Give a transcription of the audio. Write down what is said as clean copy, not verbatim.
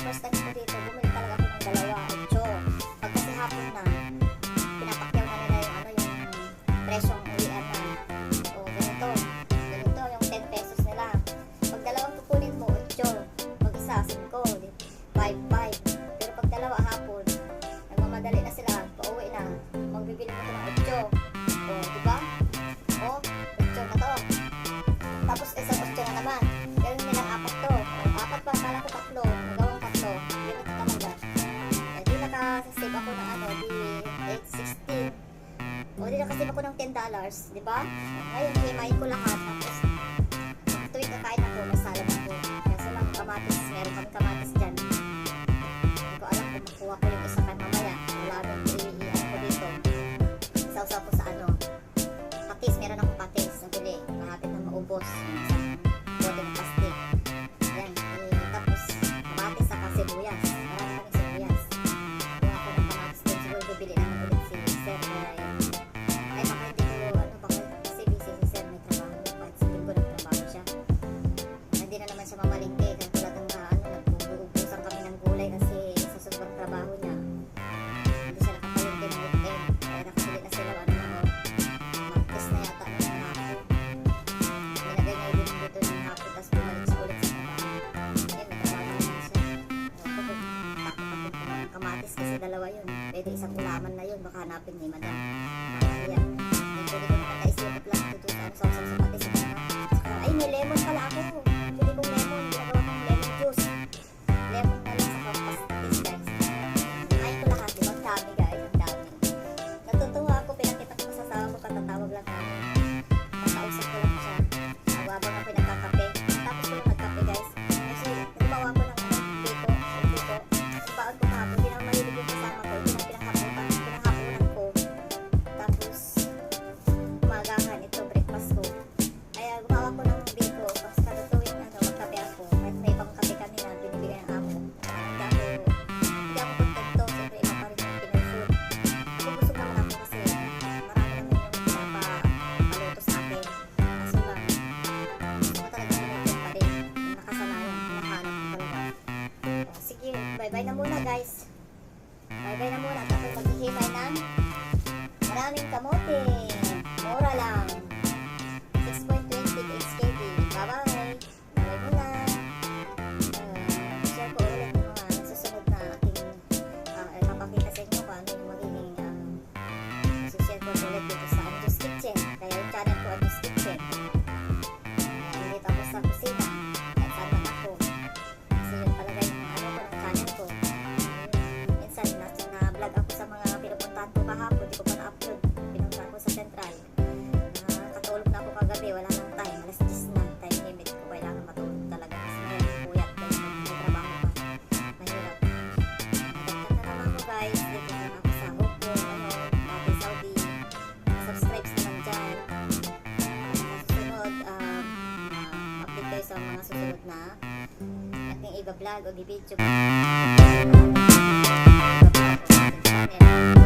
first time ko dito, bumili talaga ako ng dalawa, 8. Pag kasi hapon na, pinapakyaw na nila yung ano, yung presyong uwian na. O, ganito yung 10 pesos nila. Pag dalawang kukunin mo, 8. Pag isa, 5. 5. Pero pag dalawa hapon, nagmamadali na sila, pauwi na. Magbibili mo ito ng 8. O, diba? O, 8 na to. Tapos isang 8 na naman. Gawin nilang 4 to. O, 4 pa, kala ko 3. Nagawang 3. Limit talaga. Eh, di nakasave ako ng ano, di 8.16. O, di nakasave ako ng $10. Diba? Ngayon, himayin ko lahat. Tapos, tuwing kakain ako, masalad ako. Kasi lang kamatis, meron kami kamatis dyan. Hindi ko alam kung makuha ko yung isa kay mamaya. Wala nang i-ano ko dito. Sausaw ko sa ano. Patis, meron akong patis. Nabili, mahapit na maubos. Isang bote ng plastic. Yan, tapos kamatis sa sibuyas. Marami kaming sibuyas. Kung ako ng kamatis din, siguro bibili naman ulit si Sir. Ay, baka hindi ko, ano, baka kasi busy si Sir, may trabaho. Kahit sa linggo nagtrabaho siya. Hindi na naman siya mamalingke. Kaya talagang nag-uubusan kami ng gulay kasi sa sobrang trabaho niya. Hindi siya nakapalingke ng weekend. Kaya nakabili na sila, ano, Martes na yata ng hapon. Nilagay niya din dito ng hapon, tapos bumalik siya ulit sa trabaho. Ayun, nagtrabaho naman siya. Takot-takot ko ng kamatis kasi dalawa yun. Pwede isang ulaman na yun, baka hanapin ni Madam. Ayan. Pwede ko naman naisipot lang dito sa sausaw sa patis. Ay, may lemon pala ako. Pwede kong lemon. Ginagawa kong lemon juice. Lemon na lang sa patis, guys. Ay, ko lahat. Diba? Ang dami, guys. Ang dami. Natutuwa ako. Pinakita ko sa asawa ko. Katatawag lang kami. Nakausap ko lang siya. Habang ako nagkakape. Tapos ko lang nagkape, guys. Kasi gumawa ko ng dito. Ang baon ko kahapon. Hindi naman mahilig yung kasama ko. Pinanghapunan ko. Tapos, umagahan. Ito, breakfast ko. Kaya gumawa ko ng biko. Kasi katutuwing magkape ako. Kahit may ibang kape kami na binibigay ng amo. Hindi ako kontento. Siyempre, iba pa rin yung Pinoy food. Ako busog naman ako kasi marami naman yung pinapaluto sa akin. Kaso lang, gusto ko talaga pinagpit pa rin. Yung nakasanayan, pinahanap ko talaga. Sige, bye-bye na muna, guys. Bye-bye na muna. At ako'y maghihimay ng maraming kamote. Mura lang. 6.20 HKD. Bye-bye. Bye muna. Share ko ulit yung mga susunod na aking papakita sa inyo kung ano yung magiging share ko ulit dito sa Anjo's Kitchen. Kaya yung channel ko Anjo's Kitchen. Dito ako sa kusina. Kahit saan man ako. Kasi yun talaga yung ano ko ng channel ko. Minsan na-vlog ako sa mga pinupuntahan ko kahapon. Hindi ko pa na-upload. Pinuntahan ko sa Central. Katulog na ako kagabi, wala nang time. Alas 10 na, time limit ko. Kailangan matulog talaga kasi mayroon puyat dahil may trabaho ka. Mahirap. Nagkakita na naman ko, guys. Dito na ako sa Hong Kong, dati Saudi. Subscribe naman dyan. Susunod, update kayo sa mga susunod na ating iba-vlog o di-video. Iba-vlog o channel.